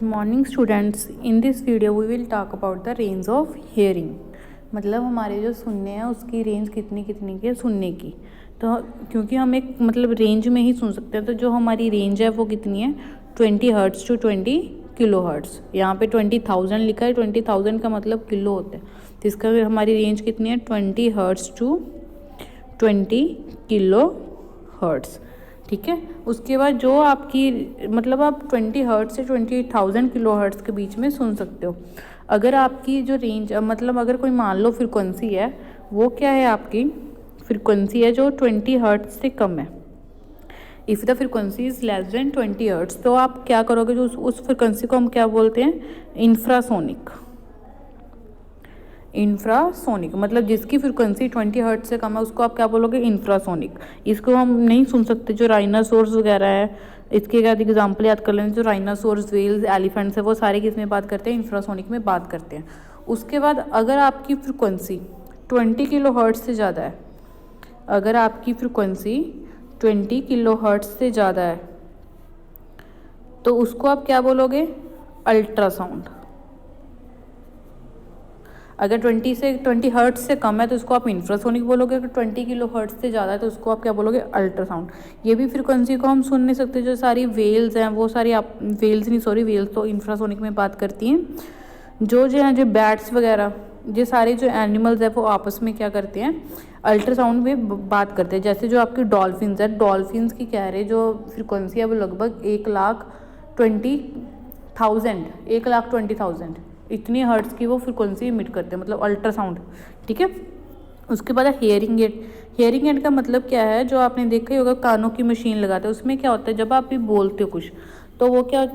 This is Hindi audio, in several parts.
Morning students, in this video we will talk about the range of hearing. मतलब हमारे जो सुनने हैं उसकी रेंज कितनी कितनी की है सुनने की। तो क्योंकि हम एक मतलब रेंज में ही सुन सकते हैं, तो जो हमारी रेंज है वो कितनी है 20 हर्ट्स टू 20 किलो हर्ट्स। यहाँ पे 20,000 लिखा है, 20,000 का मतलब किलो होता है, तो इसका हमारी रेंज कितनी है 20 हर्ट्स टू 20 किलो हर्ट्स। ठीक है, उसके बाद जो आपकी मतलब आप 20 हर्ट्ज से 20,000 किलो हर्ट्ज के बीच में सुन सकते हो। अगर आपकी जो रेंज मतलब अगर कोई मान लो फ्रिक्वेंसी है, वो क्या है आपकी फ्रिक्वेंसी है जो 20 हर्ट्ज से कम है। If the frequency is less than 20 hertz, तो आप क्या करोगे, जो उस फ्रिक्वेंसी को हम क्या बोलते हैं इंफ्रासोनिक। इंफ्रासोनिक मतलब जिसकी फ्रिक्वेंसी 20 हर्ट्ज से कम है उसको आप क्या बोलोगे इंफ्रासोनिक। इसको हम नहीं सुन सकते, जो राइनासोर्स वगैरह है, इसके बाद एग्जाम्पल याद कर लें, जो राइनासोर्स, वेल्स, एलिफेंट्स है, वो सारे किस में बात करते हैं इंफ्रासोनिक में बात करते हैं। उसके बाद अगर आपकी फ्रिक्वेंसी 20 किलो हर्ट्ज से ज़्यादा है, अगर आपकी फ्रिक्वेंसी 20 किलो हर्ट्ज से ज़्यादा है तो उसको आप क्या बोलोगे अल्ट्रासाउंड। अगर 20 हर्ट्ज से कम है तो उसको आप इंफ्रासोनिक बोलोगे। अगर 20 किलो हर्ट्ज से ज़्यादा है तो उसको आप क्या बोलोगे अल्ट्रासाउंड। ये भी फ्रिक्वेंसी को हम सुन नहीं सकते। जो सारी वेल्स हैं वो सारी आप वेल्स तो इंफ्रासोनिक में बात करती हैं। जो हैं जो बैट्स वगैरह, ये सारे जो एनिमल्स हैं वो आपस में क्या करते हैं अल्ट्रासाउंड में बात करते हैं। जैसे जो आपकी डॉल्फिन्स है, डॉल्फिन्स की कह रहे जो फ्रिक्वेंसी है वो लगभग 1,20,000 इतनी हर्ट्ज की वो फ्रिक्वेंसी इमिट करते हैं, मतलब अल्ट्रासाउंड। ठीक है, उसके बाद है हेयरिंग एड। हेयरिंग एड का मतलब क्या है, जो आपने देखा ही होगा कानों की मशीन लगाते हैं, उसमें क्या होता है जब आप भी बोलते हो कुछ तो वो क्या,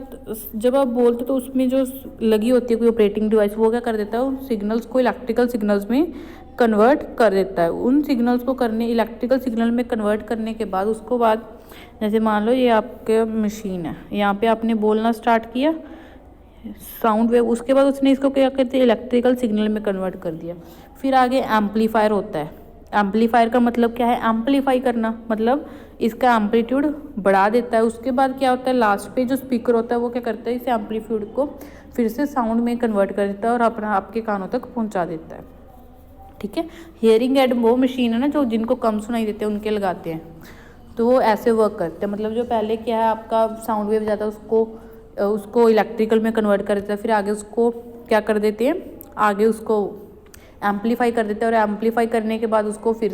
जब आप बोलते हो तो उसमें जो लगी होती है कोई ऑपरेटिंग डिवाइस, वो क्या कर देता है उन सिग्नल्स को इलेक्ट्रिकल सिग्नल्स में कन्वर्ट कर देता है। उन सिग्नल्स को इलेक्ट्रिकल सिग्नल में कन्वर्ट करने के बाद उसको बाद जैसे मान लो ये आपके मशीन है, यहाँ पे आपने बोलना स्टार्ट किया साउंड वेव, उसके बाद उसने इसको क्या करते हैं इलेक्ट्रिकल सिग्नल में कन्वर्ट कर दिया। फिर आगे एम्पलीफायर होता है। एम्पलीफायर का मतलब क्या है एम्पलीफाई करना, मतलब इसका एम्पलीट्यूड बढ़ा देता है। उसके बाद क्या होता है लास्ट पे जो स्पीकर होता है वो क्या करता है इस एम्पलीट्यूड को फिर से साउंड में कन्वर्ट कर देता है और अपना आपके कानों तक पहुँचा देता है। ठीक है, हियरिंग एड वो मशीन है ना जो जिनको कम सुनाई देते हैं उनके लगाते हैं, तो वो ऐसे वर्क करते हैं। मतलब जो पहले क्या है आपका साउंड वेव ज़्यादा उसको इलेक्ट्रिकल में कन्वर्ट कर देता है, फिर आगे उसको क्या कर देते हैं आगे उसको एम्पलीफाई कर देते हैं, और एम्पलीफाई करने के बाद उसको फिर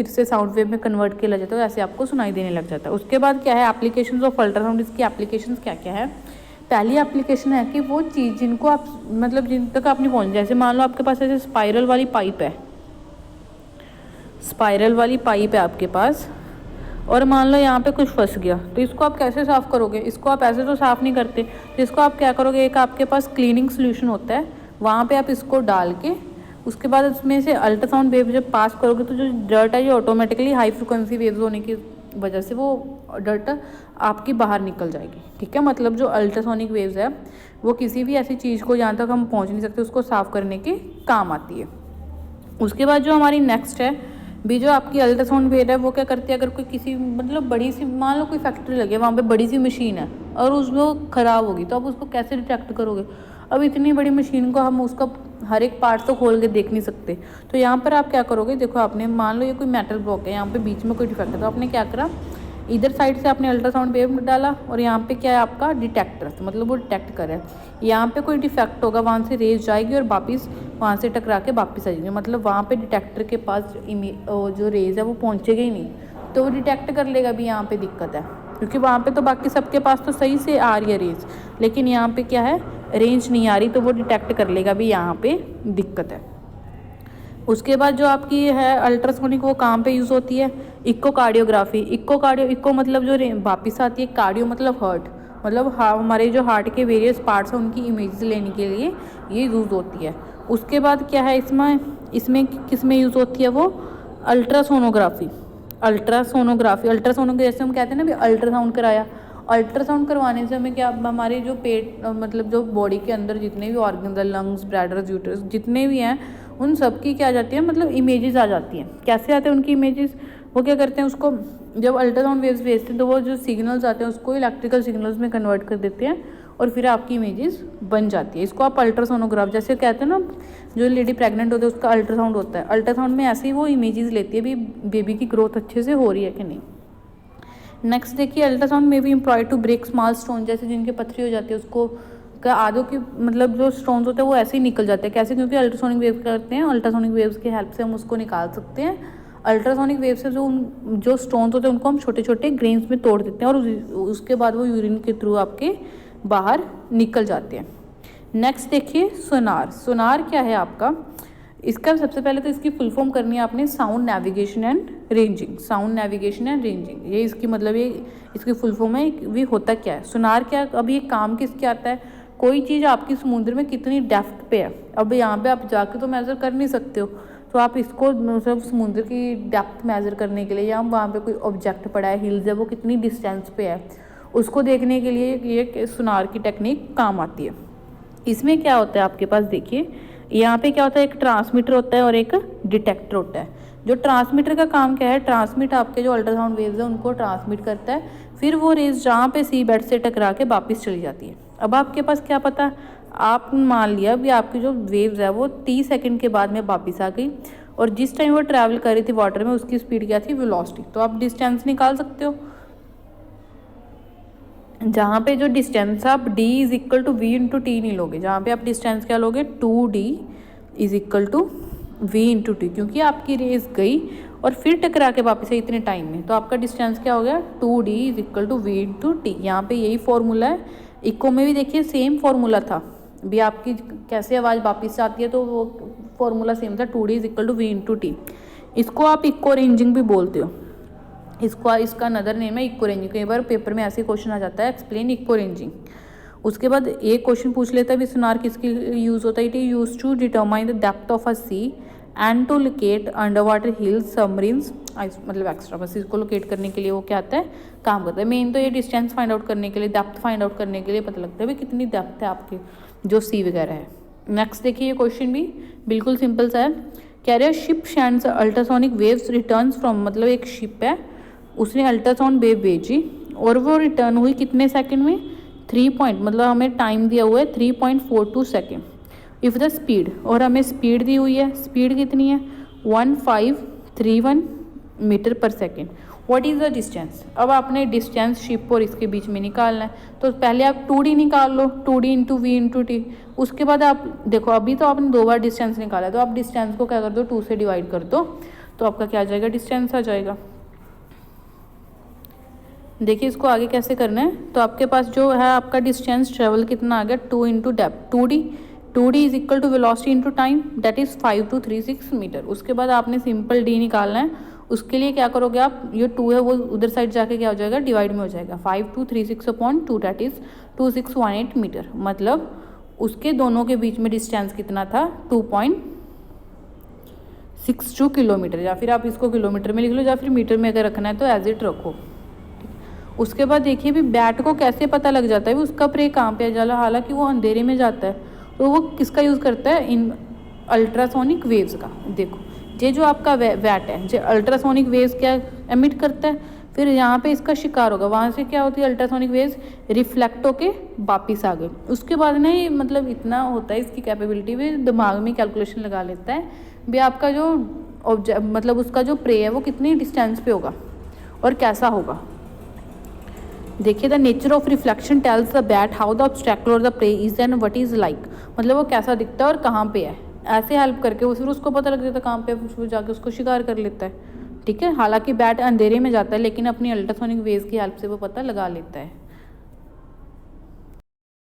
से साउंड वेव में कन्वर्ट किया जाता है, ऐसे आपको सुनाई देने लग जाता है। उसके बाद क्या है एप्लीकेशंस ऑफ अल्ट्रासाउंड। इसकी एप्लीकेशंस क्या क्या है। पहली एप्लीकेशन है कि वो चीज़ जिनको आप मतलब जिन तक आप नहीं पहुँच, जैसे मान लो आपके पास ऐसे स्पाइरल वाली पाइप है आपके पास, और मान लो यहाँ पे कुछ फंस गया, तो इसको आप कैसे साफ़ करोगे। इसको आप ऐसे तो साफ़ नहीं करते, तो इसको आप क्या करोगे, एक आपके पास क्लीनिंग सोल्यूशन होता है, वहाँ पे आप इसको डाल के उसके बाद उसमें से अल्ट्रासाउंड वेव जब पास करोगे तो जो डर्ट है जो ऑटोमेटिकली हाई फ्रिक्वेंसी वेव्स होने की वजह से वो डर्ट आपकी बाहर निकल जाएगी। ठीक है, मतलब जो अल्ट्रासोनिक वेव्स है वो किसी भी ऐसी चीज़ को जहाँ तक हम पहुँच नहीं सकते उसको साफ़ करने के काम आती है। उसके बाद जो हमारी नेक्स्ट है भी, जो आपकी अल्ट्रासाउंड वेव है वो क्या करती है, अगर कोई किसी मतलब बड़ी सी मान लो कोई फैक्ट्री लगी है, वहाँ पे बड़ी सी मशीन है और उसमें ख़राब होगी, तो आप उसको कैसे डिटेक्ट करोगे। अब इतनी बड़ी मशीन को हम उसका हर एक पार्ट तो खोल के देख नहीं सकते, तो यहाँ पर आप क्या करोगे, देखो आपने मान लो ये कोई मेटल ब्लॉक है, यहाँ पे बीच में कोई डिफेक्ट है, तो आपने क्या करा इधर साइड से आपने अल्ट्रासाउंड वेव डाला और यहाँ पे क्या है आपका डिटेक्टर, तो मतलब वो डिटेक्ट कर रहा है यहाँ पे कोई डिफेक्ट होगा, वहाँ से रेज जाएगी और वापस वहाँ से टकरा के वापस आ जाएगी, मतलब वहाँ पे डिटेक्टर के पास जो रेज है वो पहुँचेगा ही नहीं, तो वो डिटेक्ट कर लेगा भी यहाँ पे दिक्कत है, क्योंकि वहाँ पे तो बाकी सबके पास तो सही से आ रही है रेंज, लेकिन यहाँ पे क्या है रेंज नहीं आ रही, तो वो डिटेक्ट कर लेगा भी यहाँ पे दिक्कत है। उसके बाद जो आपकी है अल्ट्रासोनिक वो कहाँ पे यूज़ होती है, इकोकार्डियोग्राफी। इको मतलब जो वापस आती है, कार्डियो मतलब हार्ट, मतलब हमारे जो हार्ट के वेरियस पार्ट्स हैं उनकी इमेजेस लेने के लिए ये यूज़ होती है। उसके बाद क्या है इसमें किस में यूज़ होती है वो अल्ट्रासोनोग्राफी जैसे हम कहते हैं ना भी अल्ट्रासाउंड कराया, अल्ट्रासाउंड करवाने से हमें क्या हमारे जो पेट मतलब जो बॉडी के अंदर जितने भी ऑर्गन्स हैं, लंग्स, ब्लैडर, यूट्रस जितने भी हैं उन सब की क्या आ जाती है मतलब इमेजेस आ जाती हैं। कैसे आते हैं उनकी इमेजेस, वो क्या करते हैं उसको जब अल्ट्रासाउंड वेव्स भेजते हैं तो वो जो सिग्नल्स आते हैं उसको इलेक्ट्रिकल सिग्नल्स में कन्वर्ट कर देते हैं और फिर आपकी इमेजेस बन जाती है। इसको आप अल्ट्रासोनोग्राफ जैसे कहते हैं ना, जो लेडी प्रेग्नेंट होती है उसका अल्ट्रासाउंड होता है, अल्ट्रासाउंड में ऐसे ही वो इमेजेस लेती है भी बेबी की ग्रोथ अच्छे से हो रही है कि नहीं। नेक्स्ट देखिए, अल्ट्रासाउंड में भी employed to break small stone, जैसे जिनके पथरी हो जाती है उसको का आधों की मतलब जो स्टोन्स होते हैं वो ऐसे ही निकल जाते हैं। कैसे? क्योंकि अल्ट्रासोनिक वेव करते हैं, अल्ट्रासोनिक वेव्स की हेल्प से हम उसको निकाल सकते हैं। अल्ट्रासोनिक वेव से जो स्टोन्स होते हैं उनको हम छोटे छोटे ग्रेन्स में तोड़ देते हैं और उसके बाद वो यूरिन के थ्रू आपके बाहर निकल जाते हैं। नेक्स्ट देखिए, सोनार। सोनार क्या है आपका? इसका सबसे पहले तो इसकी फुल फॉर्म करनी है आपने, sound navigation and ranging. Sound navigation and ranging, ये इसकी मतलब ये इसकी फुल फॉर्म है। भी होता क्या है सोनार? क्या अब ये काम किसके आता है? कोई चीज़ आपकी समुद्र में कितनी डेप्थ पे है, अब यहाँ पे आप जाके तो मेज़र कर नहीं सकते हो, तो आप इसको मतलब समुद्र की डेप्थ मेज़र करने के लिए या वहाँ पे कोई ऑब्जेक्ट पड़ा है, हिल्स है, वो कितनी डिस्टेंस पे है, उसको देखने के लिए ये सोनार की टेक्निक काम आती है। इसमें क्या होता है आपके पास, देखिए यहाँ पे क्या होता है, एक ट्रांसमीटर होता है और एक डिटेक्टर होता है। जो ट्रांसमीटर का काम क्या है, ट्रांसमिट आपके जो अल्ट्रासाउंड वेव्स है उनको ट्रांसमिट करता है, फिर वो रेज जहाँ पे सी बेड से टकरा के वापस चली जाती है। अब आपके पास क्या पता, आप मान लिया भी आपकी जो वेव्स है वो 30 सेकंड के बाद में वापस आ गई और जिस टाइम वो ट्रैवल कर रही थी वाटर में उसकी स्पीड क्या थी, वेलोसिटी। तो आप डिस्टेंस निकाल सकते हो, जहाँ पे जो डिस्टेंस आप d is equal to v into t नहीं लोगे, जहाँ पे आप डिस्टेंस क्या लोगे 2d is equal to v into t, क्योंकि आपकी रेस गई और फिर टकरा के वापस है इतने टाइम में, तो आपका डिस्टेंस क्या हो गया 2d is equal to v into t. यहाँ पे यही फॉर्मूला है, इको में भी देखिए सेम फॉर्मूला था भी, आपकी कैसे आवाज़ वापस आती है तो वो फॉर्मूला सेम था 2d is equal to v into t. इसको आप इको रेंजिंग भी बोलते हो, इसका अनदर नेम है इको रेंजिंग। कई बार पेपर में ऐसे क्वेश्चन आ जाता है, एक्सप्लेन इको रेंजिंग। उसके बाद एक क्वेश्चन पूछ लेता है भी सोनार किसके यूज़ होता है, it is use to determine the depth of a sea and to locate under water hills submarines, मतलब एक्स्ट्रा, बस इसको लोकेट करने के लिए वो क्या आता है, काम करता है। मेन तो ये डिस्टेंस फाइंड आउट करने के लिए, डेप्थ फाइंड आउट करने के लिए पता लगता है भी कितनी डेप्थ है आपके जो सी वगैरह है। नेक्स्ट देखिए, ये क्वेश्चन भी बिल्कुल सिंपल सा है। Carrier ship sends ultrasonic waves returns from, मतलब एक शिप है उसने अल्ट्रासाउंड वेव भेजी और वो रिटर्न हुई कितने सेकंड में, 3 पॉइंट, मतलब हमें टाइम दिया हुआ है 3.42 सेकेंड। इफ़ द स्पीड, और हमें स्पीड दी हुई है, स्पीड कितनी है 1531 मीटर पर second. What is the distance? अब आपने डिस्टेंस शिप और इसके बीच में निकालना है, तो पहले आप 2d निकाल लो, 2d into v into t. उसके बाद आप देखो, अभी तो आपने 2 बार डिस्टेंस निकाला है, तो आप डिस्टेंस को क्या कर दो 2 से डिवाइड कर दो, तो आपका क्या आ जाएगा, डिस्टेंस आ जाएगा। देखिए इसको आगे कैसे करना है, तो आपके पास जो है आपका डिस्टेंस ट्रेवल कितना आ गया 2 into depth 2d is equal to velocity into time, that is 5236 metre. उसके बाद आपने सिंपल d निकालना है, उसके लिए क्या करोगे आप, ये 2 है वो उधर साइड जाके क्या हो जाएगा, डिवाइड में हो जाएगा, 5236/2 दैट इज़ 2618 मीटर। मतलब उसके दोनों के बीच में डिस्टेंस कितना था 2.62 किलोमीटर, या फिर आप इसको किलोमीटर में लिख लो, या फिर मीटर में अगर रखना है तो एज इट रखो। उसके बाद देखिए भी बैट को कैसे पता लग जाता है भी उसका प्रे कहाँ पे है, हालांकि वो अंधेरे में जाता है, तो वो किसका यूज़ करता है, इन अल्ट्रासोनिक वेव्स का। देखो ये जो आपका बैट है, जो अल्ट्रासोनिक वेव्स क्या एमिट करता है, फिर यहाँ पे इसका शिकार होगा, वहाँ से क्या होती है अल्ट्रासोनिक वेव्स रिफ्लेक्ट होके वापिस आ गए। उसके बाद ना ये मतलब इतना होता है इसकी कैपेबिलिटी भी, दिमाग में कैलकुलेशन लगा लेता है भी आपका जो ऑब्जेक्ट मतलब उसका जो प्रे है वो कितनी डिस्टेंस पे होगा और कैसा होगा। देखिए, the nature of reflection tells the bat how the obstructor और the prey is and what is like, मतलब वो कैसा दिखता है और कहाँ पे है, ऐसे हेल्प करके वो फिर उसको पता लग जाता है कहाँ पे, फिर जाके उसको शिकार कर लेता है। ठीक है, हालांकि बैट अंधेरे में जाता है लेकिन अपनी अल्ट्रासोनिक वेव्स की हेल्प से वो पता लगा लेता है।